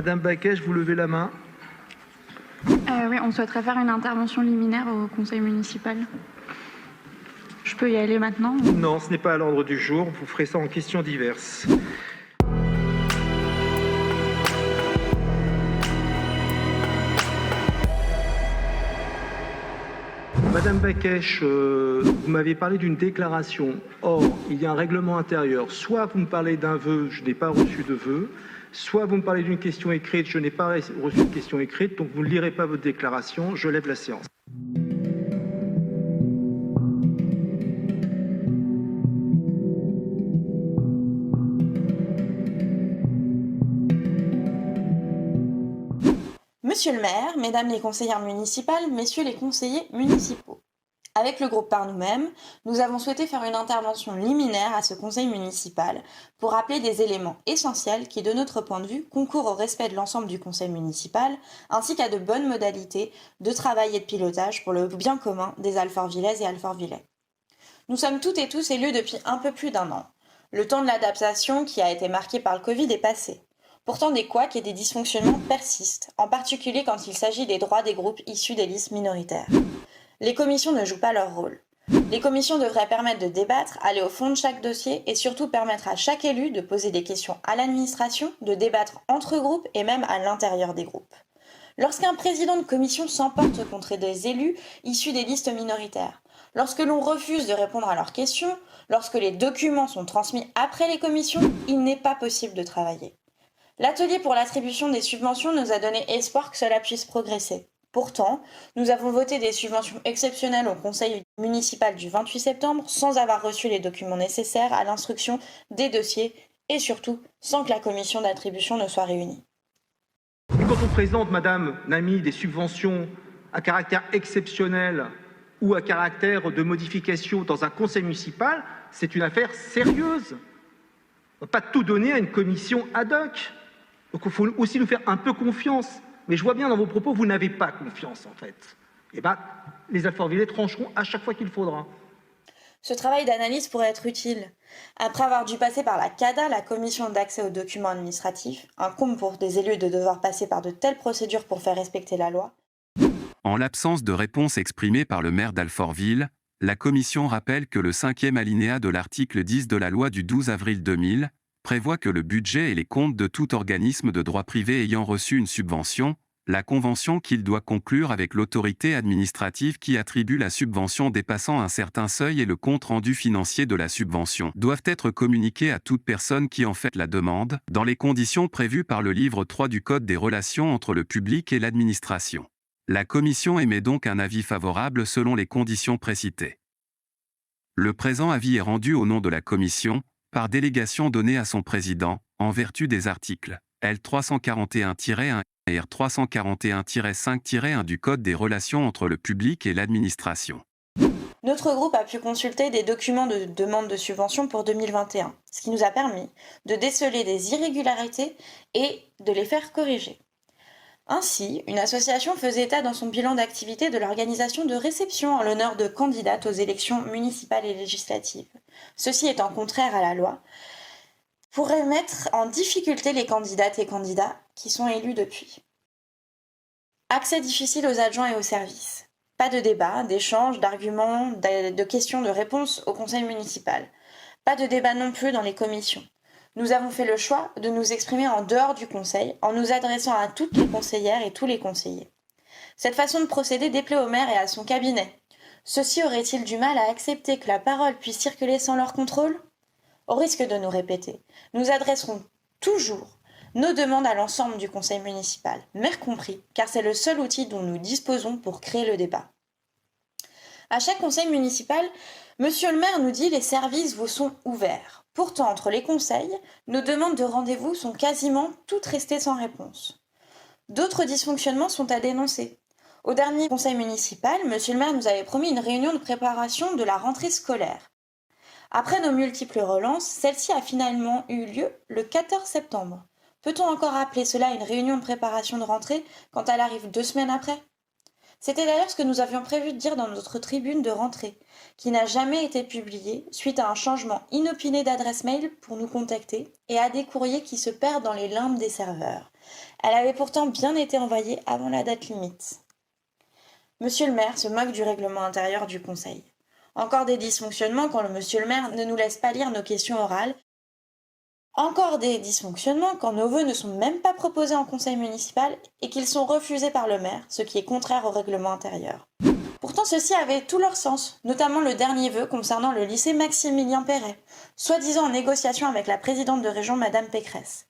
Madame Baquèche, vous levez la main. Oui, on souhaiterait faire une intervention liminaire au conseil municipal. Je peux y aller maintenant? Non, ce n'est pas à l'ordre du jour. Vous ferez ça en questions diverses. Madame Baquèche, vous m'avez parlé d'une déclaration. Or, il y a un règlement intérieur. Soit vous me parlez d'un vœu, je n'ai pas reçu de vœu. Soit vous me parlez d'une question écrite, je n'ai pas reçu de question écrite. Donc vous ne lirez pas votre déclaration. Je lève la séance. Monsieur le maire, mesdames les conseillères municipales, messieurs les conseillers municipaux. Avec le groupe Par nous-mêmes, nous avons souhaité faire une intervention liminaire à ce conseil municipal pour rappeler des éléments essentiels qui, de notre point de vue, concourent au respect de l'ensemble du conseil municipal, ainsi qu'à de bonnes modalités de travail et de pilotage pour le bien commun des Alfortvillaises et Alfortvillais. Nous sommes toutes et tous élus depuis un peu plus d'1 an. Le temps de l'adaptation qui a été marqué par le Covid est passé. Pourtant, des couacs et des dysfonctionnements persistent, en particulier quand il s'agit des droits des groupes issus des listes minoritaires. Les commissions ne jouent pas leur rôle. Les commissions devraient permettre de débattre, aller au fond de chaque dossier et surtout permettre à chaque élu de poser des questions à l'administration, de débattre entre groupes et même à l'intérieur des groupes. Lorsqu'un président de commission s'emporte contre des élus issus des listes minoritaires, lorsque l'on refuse de répondre à leurs questions, lorsque les documents sont transmis après les commissions, il n'est pas possible de travailler. L'atelier pour l'attribution des subventions nous a donné espoir que cela puisse progresser. Pourtant, nous avons voté des subventions exceptionnelles au conseil municipal du 28 septembre sans avoir reçu les documents nécessaires à l'instruction des dossiers et surtout sans que la commission d'attribution ne soit réunie. Et quand on présente, Madame Namy, des subventions à caractère exceptionnel ou à caractère de modification dans un conseil municipal, c'est une affaire sérieuse. On ne va pas tout donner à une commission ad hoc. Donc il faut aussi nous faire un peu confiance. Mais je vois bien dans vos propos, vous n'avez pas confiance en fait. Et bien, les Alfortvillais trancheront à chaque fois qu'il faudra. Ce travail d'analyse pourrait être utile. Après avoir dû passer par la CADA, la commission d'accès aux documents administratifs, un comble pour des élus de devoir passer par de telles procédures pour faire respecter la loi. En l'absence de réponse exprimée par le maire d'Alfortville, la commission rappelle que le 5e alinéa de l'article 10 de la loi du 12 avril 2000 prévoit que le budget et les comptes de tout organisme de droit privé ayant reçu une subvention, la convention qu'il doit conclure avec l'autorité administrative qui attribue la subvention dépassant un certain seuil et le compte rendu financier de la subvention doivent être communiqués à toute personne qui en fait la demande, dans les conditions prévues par le livre 3 du Code des relations entre le public et l'administration. La commission émet donc un avis favorable selon les conditions précitées. Le présent avis est rendu au nom de la commission, par délégation donnée à son président, en vertu des articles L. 341-1 et R. 341-5-1 du Code des relations entre le public et l'administration. Notre groupe a pu consulter des documents de demande de subvention pour 2021, ce qui nous a permis de déceler des irrégularités et de les faire corriger. Ainsi, une association faisait état dans son bilan d'activité de l'organisation de réceptions en l'honneur de candidates aux élections municipales et législatives. Ceci étant contraire à la loi, pourrait mettre en difficulté les candidates et candidats qui sont élus depuis. Accès difficile aux adjoints et aux services. Pas de débat, d'échange, d'arguments, de questions, de réponses au conseil municipal. Pas de débat non plus dans les commissions. Nous avons fait le choix de nous exprimer en dehors du conseil, en nous adressant à toutes les conseillères et tous les conseillers. Cette façon de procéder déplaît au maire et à son cabinet. Ceux-ci auraient-ils du mal à accepter que la parole puisse circuler sans leur contrôle ? Au risque de nous répéter, nous adresserons toujours nos demandes à l'ensemble du conseil municipal, maire compris, car c'est le seul outil dont nous disposons pour créer le débat. À chaque conseil municipal, monsieur le maire nous dit « les services vous sont ouverts ». Pourtant, entre les conseils, nos demandes de rendez-vous sont quasiment toutes restées sans réponse. D'autres dysfonctionnements sont à dénoncer. Au dernier conseil municipal, monsieur le maire nous avait promis une réunion de préparation de la rentrée scolaire. Après nos multiples relances, celle-ci a finalement eu lieu le 14 septembre. Peut-on encore appeler cela une réunion de préparation de rentrée quand elle arrive 2 semaines après ? C'était d'ailleurs ce que nous avions prévu de dire dans notre tribune de rentrée, qui n'a jamais été publiée suite à un changement inopiné d'adresse mail pour nous contacter et à des courriers qui se perdent dans les limbes des serveurs. Elle avait pourtant bien été envoyée avant la date limite. Monsieur le maire se moque du règlement intérieur du conseil. Encore des dysfonctionnements quand monsieur le maire ne nous laisse pas lire nos questions orales. Encore des dysfonctionnements quand nos vœux ne sont même pas proposés en conseil municipal et qu'ils sont refusés par le maire, ce qui est contraire au règlement intérieur. Pourtant, ceux-ci avaient tout leur sens, notamment le dernier vœu concernant le lycée Maximilien Perret, soi-disant en négociation avec la présidente de région, Madame Pécresse.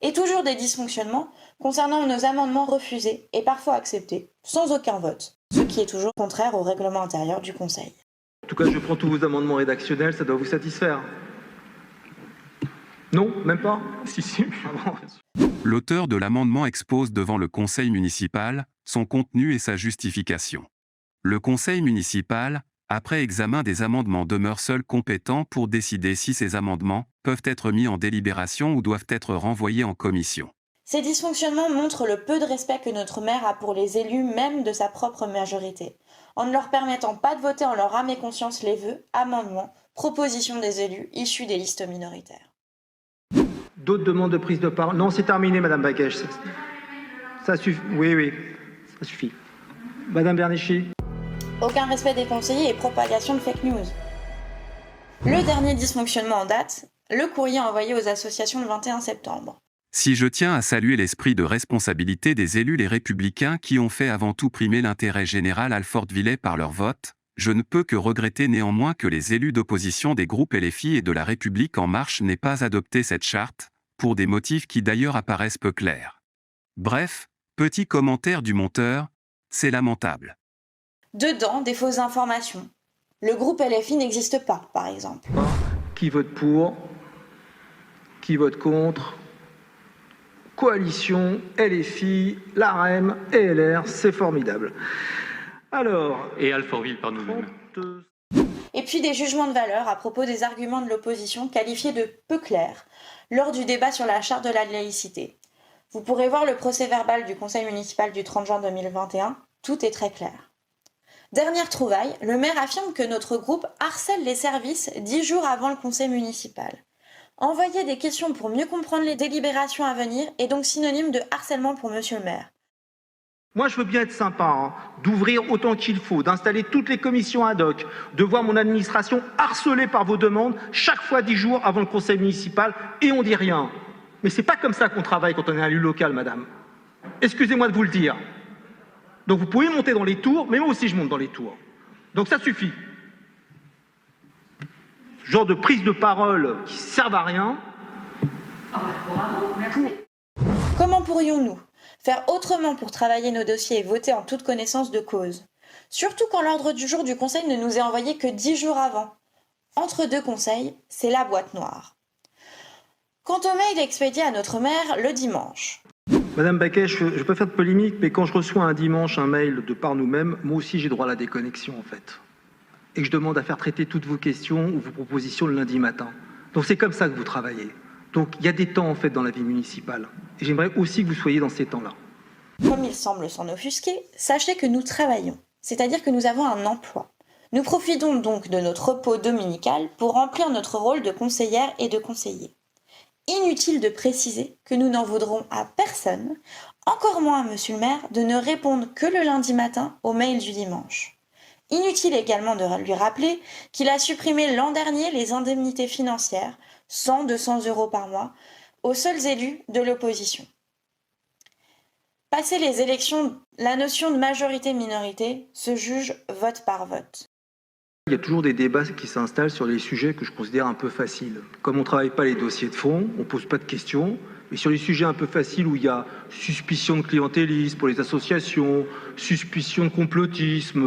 Et toujours des dysfonctionnements concernant nos amendements refusés et parfois acceptés, sans aucun vote, ce qui est toujours contraire au règlement intérieur du Conseil. En tout cas, je prends tous vos amendements rédactionnels, ça doit vous satisfaire. Non, même pas? Si. Ah bon. L'auteur de l'amendement expose devant le conseil municipal son contenu et sa justification. Le conseil municipal, après examen des amendements, demeure seul compétent pour décider si ces amendements peuvent être mis en délibération ou doivent être renvoyés en commission. Ces dysfonctionnements montrent le peu de respect que notre maire a pour les élus, même de sa propre majorité, en ne leur permettant pas de voter en leur âme et conscience les vœux, amendements, propositions des élus issus des listes minoritaires. D'autres demandes de prise de parole? Non, c'est terminé, Madame Baquèche. Ça suffit. Oui, ça suffit. Madame Bernichy. Aucun respect des conseillers et propagation de fake news. Le dernier dysfonctionnement en date, le courrier envoyé aux associations le 21 septembre. Si je tiens à saluer l'esprit de responsabilité des élus les Républicains qui ont fait avant tout primer l'intérêt général alfortvillais par leur vote, je ne peux que regretter néanmoins que les élus d'opposition des groupes LFI et de La République En Marche n'aient pas adopté cette charte, pour des motifs qui d'ailleurs apparaissent peu clairs. Bref, petit commentaire du monteur, c'est lamentable. Dedans, des fausses informations. Le groupe LFI n'existe pas, par exemple. Qui vote pour? Qui vote contre? Coalition, LFI, l'AREM et LR, c'est formidable. Alors... Et Alfortville par nous-mêmes. Et puis des jugements de valeur à propos des arguments de l'opposition qualifiés de peu clairs lors du débat sur la charte de la laïcité. Vous pourrez voir le procès-verbal du conseil municipal du 30 juin 2021, tout est très clair. Dernière trouvaille, le maire affirme que notre groupe harcèle les services 10 jours avant le conseil municipal. Envoyer des questions pour mieux comprendre les délibérations à venir est donc synonyme de harcèlement pour monsieur le maire. Moi, je veux bien être sympa, d'ouvrir autant qu'il faut, d'installer toutes les commissions ad hoc, de voir mon administration harcelée par vos demandes chaque fois 10 jours avant le conseil municipal et on dit rien. Mais c'est pas comme ça qu'on travaille quand on est un élu local, madame. Excusez-moi de vous le dire. Donc vous pouvez monter dans les tours, mais moi aussi je monte dans les tours. Donc ça suffit. Ce genre de prise de parole qui ne servent à rien. Comment pourrions-nous faire autrement pour travailler nos dossiers et voter en toute connaissance de cause? Surtout quand l'ordre du jour du conseil ne nous est envoyé que 10 jours avant. Entre deux conseils, c'est la boîte noire. Quant au mail expédié à notre maire le dimanche. Madame Baquet, je ne vais pas faire de polémique, mais quand je reçois un dimanche un mail de par nous-mêmes, moi aussi j'ai droit à la déconnexion en fait. Et que je demande à faire traiter toutes vos questions ou vos propositions le lundi matin. Donc c'est comme ça que vous travaillez. Donc il y a des temps en fait dans la vie municipale. Et j'aimerais aussi que vous soyez dans ces temps-là. Comme il semble s'en offusquer, sachez que nous travaillons, c'est-à-dire que nous avons un emploi. Nous profitons donc de notre repos dominical pour remplir notre rôle de conseillère et de conseiller. Inutile de préciser que nous n'en voudrons à personne, encore moins à monsieur le maire, de ne répondre que le lundi matin aux mails du dimanche. Inutile également de lui rappeler qu'il a supprimé l'an dernier les indemnités financières, 100-200 € par mois, aux seuls élus de l'opposition. Passé les élections, la notion de majorité-minorité se juge vote par vote. Il y a toujours des débats qui s'installent sur les sujets que je considère un peu faciles. Comme on ne travaille pas les dossiers de fond, on ne pose pas de questions. Mais sur les sujets un peu faciles où il y a suspicion de clientélisme pour les associations, suspicion de complotisme,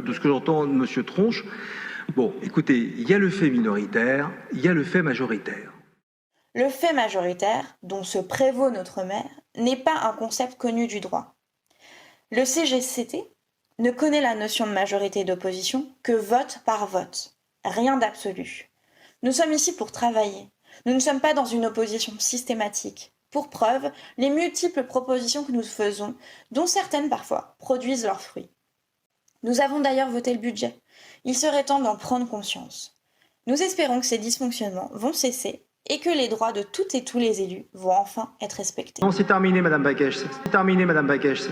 de ce que j'entends de M. Tronche. Bon, écoutez, il y a le fait minoritaire, il y a le fait majoritaire. Le fait majoritaire, dont se prévaut notre maire, n'est pas un concept connu du droit. Le CGCT ne connaît la notion de majorité et d'opposition que vote par vote. Rien d'absolu. Nous sommes ici pour travailler. Nous ne sommes pas dans une opposition systématique. Pour preuve, les multiples propositions que nous faisons, dont certaines parfois, produisent leurs fruits. Nous avons d'ailleurs voté le budget. Il serait temps d'en prendre conscience. Nous espérons que ces dysfonctionnements vont cesser et que les droits de toutes et tous les élus vont enfin être respectés. Non, c'est terminé, Madame Baguèche. C'est terminé, Madame Baguèche.